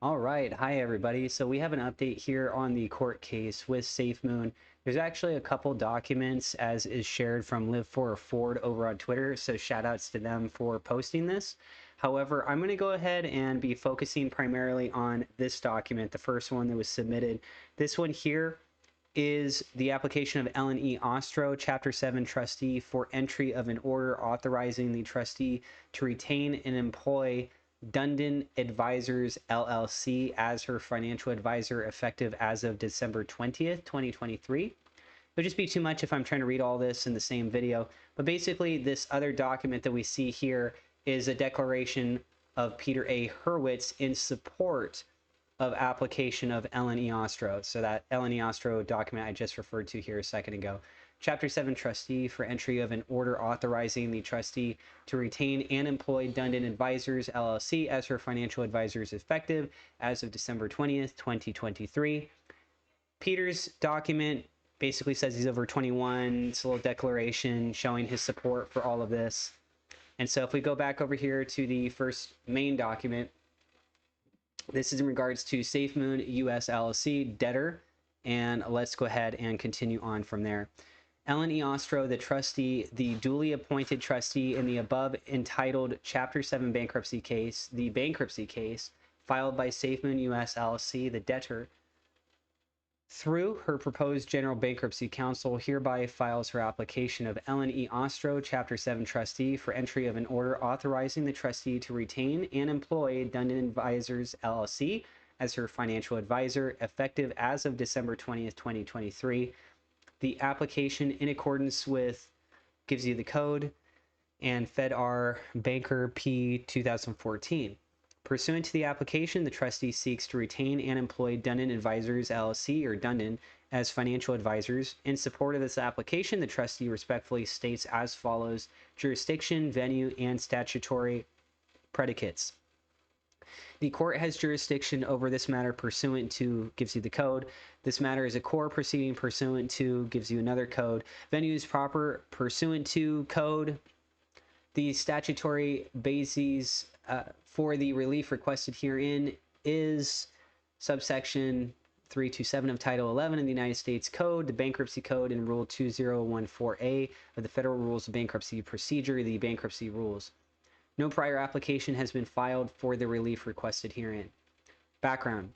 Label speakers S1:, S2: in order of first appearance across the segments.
S1: All right. Hi, everybody. So we have an update here on the court case with SafeMoon. There's actually a couple documents as is shared from Live for a Ford over on Twitter. So shout outs to them for posting this. However, I'm going to go ahead and be focusing primarily on this document, the first one that was submitted. This one here is the application of Ellen E. Ostro, Chapter 7 trustee, for entry of an order authorizing the trustee to retain and employ Dundon Advisors LLC as her financial advisor effective as of December 20th, 2023. It would just be too much if I'm trying to read all this in the same video. But basically, this other document that we see here is a declaration of Peter A. Hurwitz in support of application of Ellen E. Ostro. So that Ellen E. Ostro document I just referred to here a second ago. Chapter 7 trustee for entry of an order authorizing the trustee to retain and employ Dundon Advisors LLC as her financial advisors effective as of December 20th, 2023. Peter's document basically says he's over 21. It's a little declaration showing his support for all of this. And so if we go back over here to the first main document, this is in regards to SafeMoon US LLC debtor, and let's go ahead and continue on from there. Ellen E. Ostro, the trustee, the duly appointed trustee in the above entitled Chapter 7 bankruptcy case, the bankruptcy case filed by SafeMoon US LLC, the debtor, through her proposed general bankruptcy counsel, hereby files her application of Ellen E. Ostro, Chapter 7 trustee, for entry of an order authorizing the trustee to retain and employ Dundon Advisors LLC as her financial advisor effective as of December 20th, 2023. The application, in accordance with, gives you the code, and FedR Banker P 2014. Pursuant to the application, the trustee seeks to retain and employ Dundon Advisors LLC, or Dundon, as financial advisors. In support of this application, the trustee respectfully states as follows: jurisdiction, venue, and statutory predicates. The court has jurisdiction over this matter pursuant to, gives you the code. This matter is a core proceeding pursuant to, gives you another code. Venue is proper pursuant to code. The statutory bases for the relief requested herein is subsection 327 of Title 11 of the United States Code, the Bankruptcy Code, and Rule 2014A of the Federal Rules of Bankruptcy Procedure, the Bankruptcy Rules. No prior application has been filed for the relief requested herein. Background.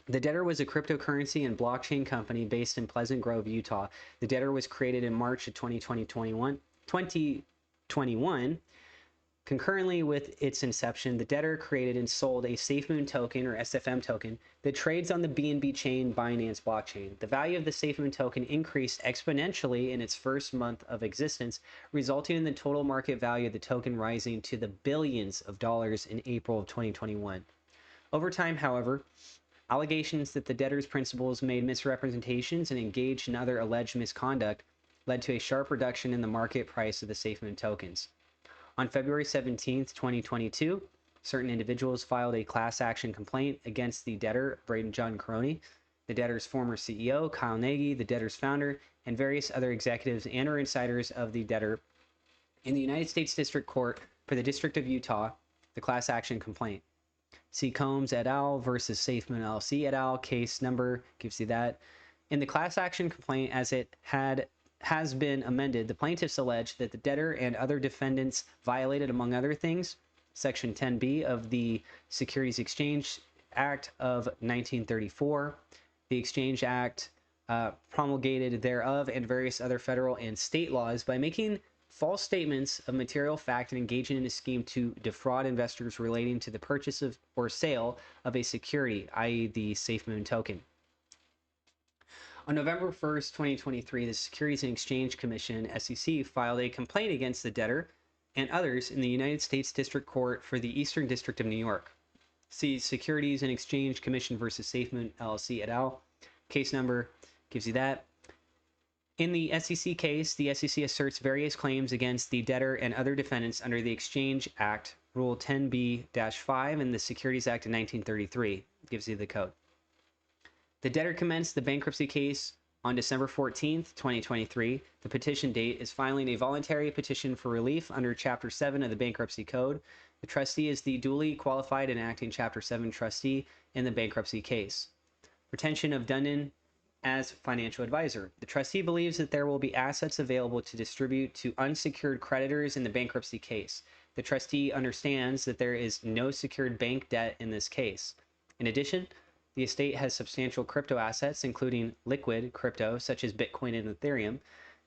S1: The debtor was a cryptocurrency and blockchain company based in Pleasant Grove, Utah. The debtor was created in March of 2021. Concurrently with its inception, the debtor created and sold a SafeMoon token, or SFM token, that trades on the BNB chain Binance blockchain. The value of the SafeMoon token increased exponentially in its first month of existence, resulting in the total market value of the token rising to the billions of dollars in April of 2021. Over time, however, allegations that the debtor's principals made misrepresentations and engaged in other alleged misconduct led to a sharp reduction in the market price of the SafeMoon tokens. On February 17th, 2022, certain individuals filed a class action complaint against the debtor, Braden John Caroni, the debtor's former CEO, Kyle Nagy, the debtor's founder, and various other executives and or insiders of the debtor in the United States District Court for the District of Utah, the class action complaint. C. Combs et al. Versus SafeMoon LLC et al. Case number gives you that. In the class action complaint, as it has been amended, the plaintiffs allege that the debtor and other defendants violated, among other things, Section 10B of the Securities Exchange Act of 1934, the Exchange Act promulgated thereof, and various other federal and state laws by making false statements of material fact and engaging in a scheme to defraud investors relating to the purchase of or sale of a security, i.e. the SafeMoon token. On November 1st, 2023, the Securities and Exchange Commission, SEC, filed a complaint against the debtor and others in the United States District Court for the Eastern District of New York. See Securities and Exchange Commission versus SafeMoon LLC et al. Case number gives you that. In the SEC case, the SEC asserts various claims against the debtor and other defendants under the Exchange Act, Rule 10B-5, and the Securities Act of 1933. Gives you the code. The debtor commenced the bankruptcy case on December 14th, 2023. The petition date is filing a voluntary petition for relief under Chapter 7 of the Bankruptcy Code. The trustee is the duly qualified and acting Chapter 7 trustee in the bankruptcy case. Retention of Dundon as financial advisor. The trustee believes that there will be assets available to distribute to unsecured creditors in the bankruptcy case. The trustee understands that there is no secured bank debt in this case. In addition, the estate has substantial crypto assets, including liquid crypto such as Bitcoin and Ethereum.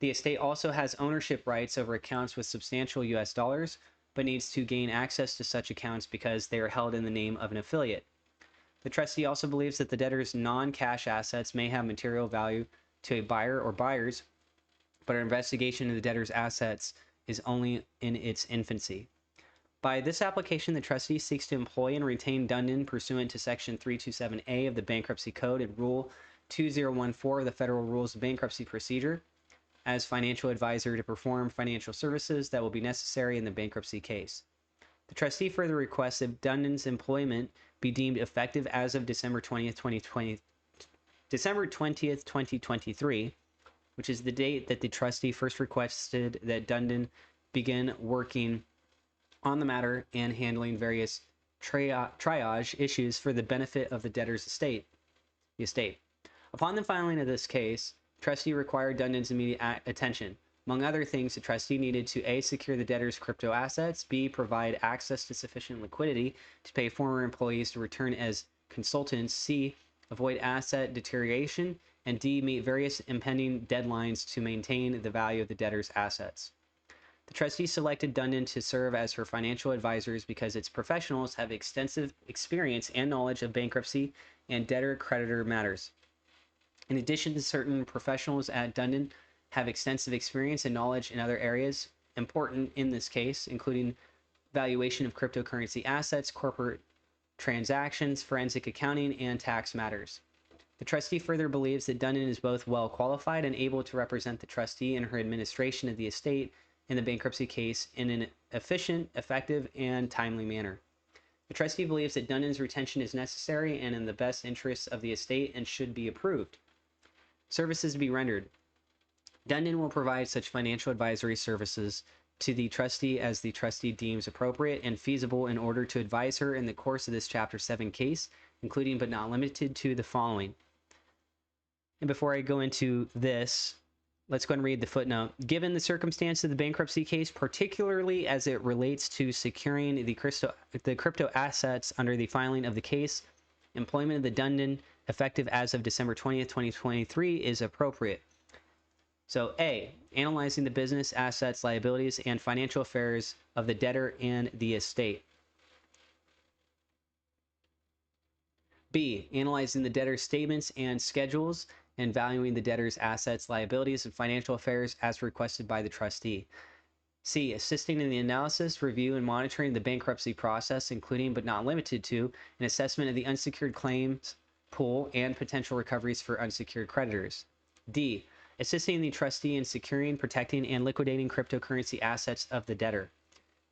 S1: The estate also has ownership rights over accounts with substantial US dollars, but needs to gain access to such accounts because they are held in the name of an affiliate. The trustee also believes that the debtor's non-cash assets may have material value to a buyer or buyers, but our investigation of the debtor's assets is only in its infancy. By this application, the trustee seeks to employ and retain Dundon pursuant to Section 327A of the Bankruptcy Code and Rule 2014 of the Federal Rules of Bankruptcy Procedure as financial advisor to perform financial services that will be necessary in the bankruptcy case. The trustee further requests that Dundon's employment be deemed effective as of December 20th, 2023, which is the date that the trustee first requested that Dundon begin working on the matter and handling various triage issues for the benefit of the debtor's estate. Upon the filing of this case, the trustee required Dundon's immediate attention. Among other things, the trustee needed to A, secure the debtor's crypto assets, B, provide access to sufficient liquidity to pay former employees to return as consultants, C, avoid asset deterioration, and D, meet various impending deadlines to maintain the value of the debtor's assets. The trustee selected Dundon to serve as her financial advisors because its professionals have extensive experience and knowledge of bankruptcy and debtor-creditor matters. In addition to certain professionals at Dundon have extensive experience and knowledge in other areas important in this case, including valuation of cryptocurrency assets, corporate transactions, forensic accounting, and tax matters. The trustee further believes that Dundon is both well qualified and able to represent the trustee in her administration of the estate in the bankruptcy case in an efficient, effective, and timely manner. The trustee believes that Dundon's retention is necessary and in the best interests of the estate and should be approved. Services to be rendered. Dundon will provide such financial advisory services to the trustee as the trustee deems appropriate and feasible in order to advise her in the course of this Chapter 7 case, including but not limited to the following. And before I go into this, let's go and read the footnote. Given the circumstance of the bankruptcy case, particularly as it relates to securing the crypto assets under the filing of the case, employment of the Dundon effective as of December 20th, 2023 is appropriate. So A, analyzing the business, assets, liabilities, and financial affairs of the debtor and the estate. B, analyzing the debtor's statements and schedules and valuing the debtor's assets, liabilities, and financial affairs as requested by the trustee. C, assisting in the analysis, review, and monitoring the bankruptcy process, including but not limited to an assessment of the unsecured claims pool and potential recoveries for unsecured creditors. D, assisting the trustee in securing, protecting, and liquidating cryptocurrency assets of the debtor.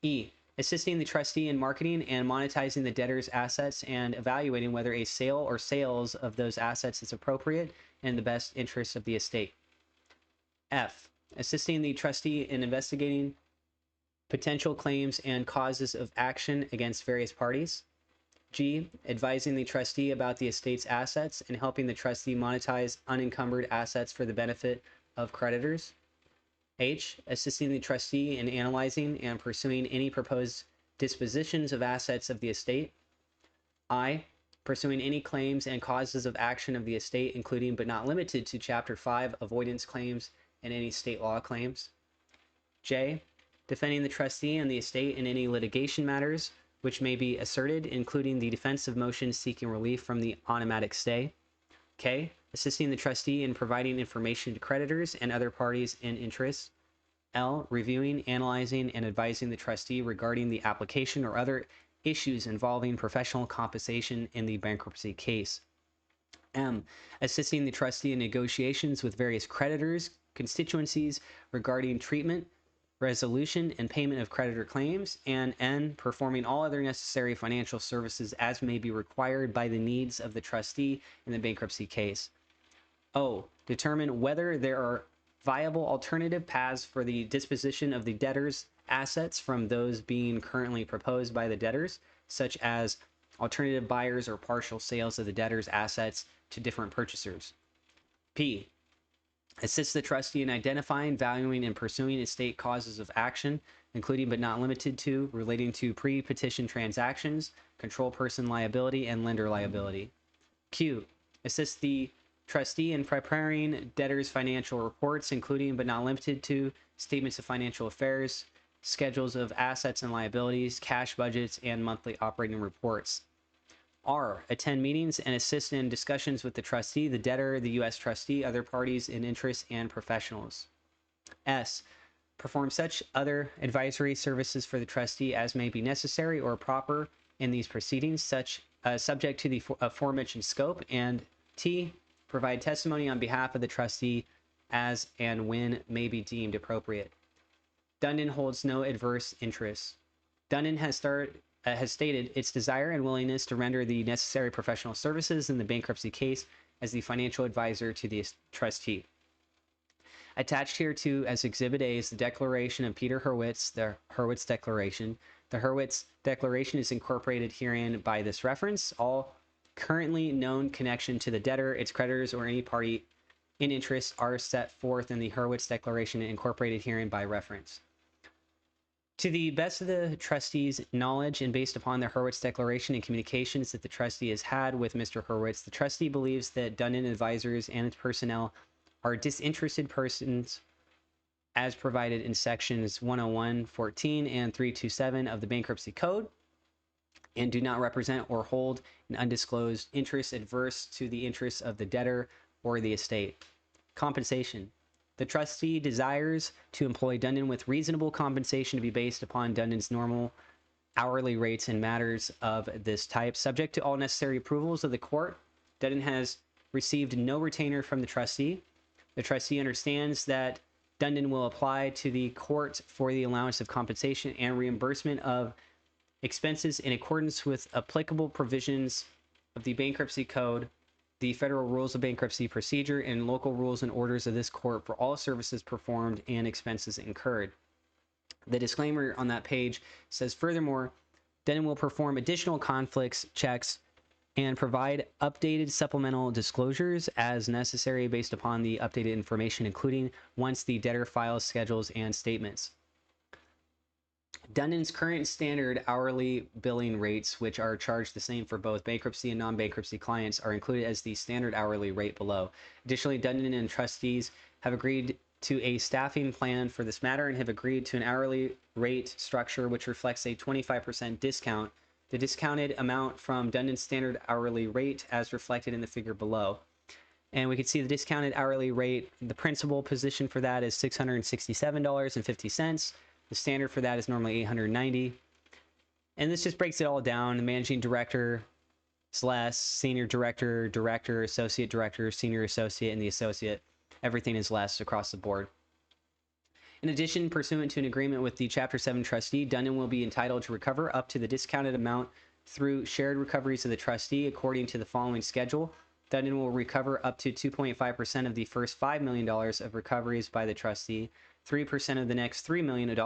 S1: E, assisting the trustee in marketing and monetizing the debtor's assets and evaluating whether a sale or sales of those assets is appropriate and in the best interests of the estate. F, assisting the trustee in investigating potential claims and causes of action against various parties. G, advising the trustee about the estate's assets and helping the trustee monetize unencumbered assets for the benefit of creditors. H, assisting the trustee in analyzing and pursuing any proposed dispositions of assets of the estate. I, pursuing any claims and causes of action of the estate, including but not limited to Chapter 5 avoidance claims and any state law claims. J, defending the trustee and the estate in any litigation matters which may be asserted, including the defense of motions seeking relief from the automatic stay. K, assisting the trustee in providing information to creditors and other parties in interest. L, reviewing, analyzing, and advising the trustee regarding the application or other issues involving professional compensation in the bankruptcy case. M, assisting the trustee in negotiations with various creditors, constituencies regarding treatment, resolution, and payment of creditor claims. And N, performing all other necessary financial services as may be required by the needs of the trustee in the bankruptcy case. O, determine whether there are viable alternative paths for the disposition of the debtor's assets from those being currently proposed by the debtors, such as alternative buyers or partial sales of the debtor's assets to different purchasers. P, assists the trustee in identifying, valuing, and pursuing estate causes of action, including but not limited to relating to pre-petition transactions, control person liability, and lender liability. Q, assists the trustee in preparing debtors' financial reports, including but not limited to statements of financial affairs, schedules of assets and liabilities, cash budgets, and monthly operating reports. R, attend meetings and assist in discussions with the trustee, the debtor, the U.S. trustee, other parties in interest, and professionals. S, perform such other advisory services for the trustee as may be necessary or proper in these proceedings, such subject to the aforementioned scope. And T, provide testimony on behalf of the trustee as and when may be deemed appropriate. Dundon holds no adverse interests. Dundon has stated its desire and willingness to render the necessary professional services in the bankruptcy case as the financial advisor to the trustee. Attached here to as Exhibit A is the declaration of Peter Hurwitz, the Hurwitz Declaration. The Hurwitz Declaration is incorporated herein by this reference. All currently known connection to the debtor, its creditors, or any party in interest are set forth in the Hurwitz Declaration and incorporated herein by reference. To the best of the trustee's knowledge and based upon the Hurwitz Declaration and communications that the trustee has had with Mr. Hurwitz, the trustee believes that Dundon Advisors and its personnel are disinterested persons as provided in sections 101.14 and 327 of the Bankruptcy Code, and do not represent or hold an undisclosed interest adverse to the interests of the debtor or the estate. Compensation. The trustee desires to employ Dundon with reasonable compensation to be based upon Dundon's normal hourly rates in matters of this type. Subject to all necessary approvals of the court, Dundon has received no retainer from the trustee. The trustee understands that Dundon will apply to the court for the allowance of compensation and reimbursement of expenses in accordance with applicable provisions of the Bankruptcy Code, the Federal Rules of Bankruptcy Procedure, and local rules and orders of this court for all services performed and expenses incurred. The disclaimer on that page says, furthermore, Dundon will perform additional conflicts checks and provide updated supplemental disclosures as necessary based upon the updated information, including once the debtor files schedules and statements. Dundon's current standard hourly billing rates, which are charged the same for both bankruptcy and non-bankruptcy clients, are included as the standard hourly rate below. Additionally, Dundon and trustees have agreed to a staffing plan for this matter and have agreed to an hourly rate structure which reflects a 25% discount. The discounted amount from Dundon's standard hourly rate as reflected in the figure below. And we can see the discounted hourly rate. The principal position for that is $667.50. The standard for that is normally $890. And this just breaks it all down. The managing director is less, senior director, director, associate director, senior associate, and the associate. Everything is less across the board. In addition, pursuant to an agreement with the Chapter 7 trustee, Dundon will be entitled to recover up to the discounted amount through shared recoveries of the trustee according to the following schedule. Dundon will recover up to 2.5% of the first $5 million of recoveries by the trustee, 3% of the next $3 million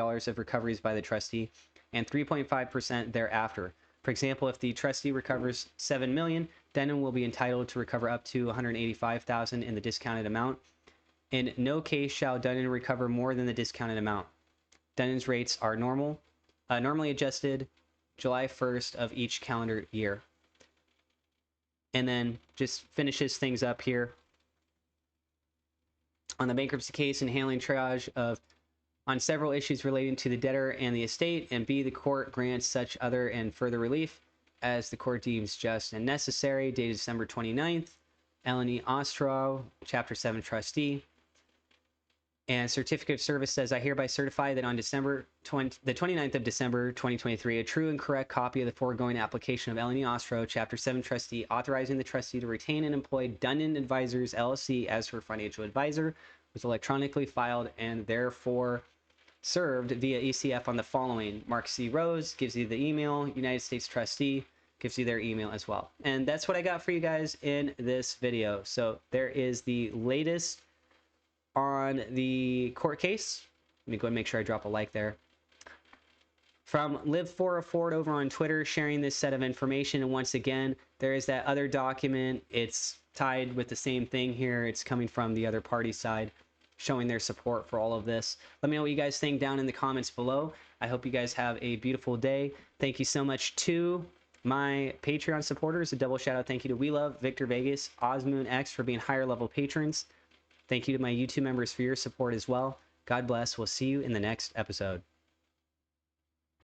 S1: of recoveries by the trustee, and 3.5% thereafter. For example, if the trustee recovers $7 million, Dundon will be entitled to recover up to $185,000 in the discounted amount. In no case shall Dundon recover more than the discounted amount. Dundon's rates are normally adjusted July 1st of each calendar year. And then just finishes things up here on the bankruptcy case and handling triage on several issues relating to the debtor and the estate, and B, the court grants such other and further relief as the court deems just and necessary. Dated December 29th, Eleni Ostro, Chapter 7 trustee. And certificate of service says, I hereby certify that on the 29th of December 2023, a true and correct copy of the foregoing application of Eleni Ostro, Chapter 7 trustee, authorizing the trustee to retain and employ Dundon Advisors, LLC as her financial advisor, was electronically filed and therefore served via ECF on the following. Mark C. Rose gives you the email. United States trustee gives you their email as well. And that's what I got for you guys in this video. So there is the latest on the court case Let me go and make sure I drop a like there. From Live4Afford over on Twitter, sharing this set of information. And once again, there is that other document. It's tied with the same thing here. It's coming from the other party side, showing their support for all of this. Let me know what you guys think down in the comments below. I hope you guys have a beautiful day. Thank you so much to my Patreon supporters. A double shout out thank you to We Love, Victor Vegas, Osmoon X for being higher level patrons. Thank you to my YouTube members for your support as well. God bless. We'll see you in the next episode.